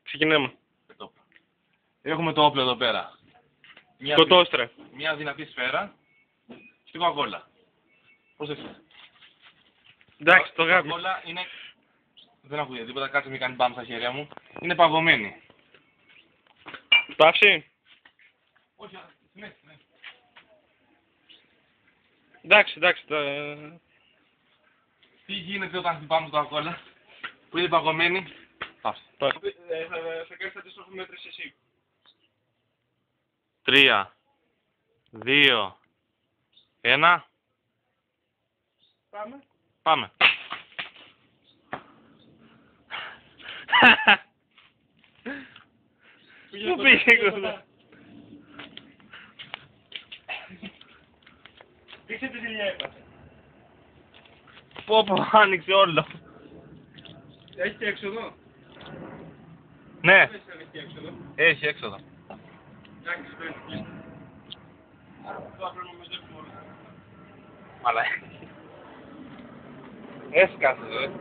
Ξεκινάμε. Έχουμε το όπλο εδώ πέρα. Το τόστρε. Μια δυνατή σφαίρα στην κοκακόλα. Προσέξτε. Εντάξει, το Η γάβει. κοκακόλα είναι... Δεν ακούγεται τίποτα, κάτσε μην κάνει μπαμ στα χέρια μου. Είναι παγωμένη. Πάυση. Όχι, ναι. Εντάξει. Τι γίνεται όταν χτυπάμε την κοκακόλα που είναι παγωμένη. Πάυση. Θα κάνεις αντίστοιχο μέτρες εσύ. 3, 2, 1. Πάμε. Πού πήγε κοντά. Δείξε τι ζηλιά έπαθε. Πω, άνοιξε όλο. Έχει και έξοδο. Ναι, Δεν έχει έξοδο. έχει έξοδο. Εντάξει, δεν. Τώρα πρέπει να μαζέψουμε όλα. Αλλά έσκασε,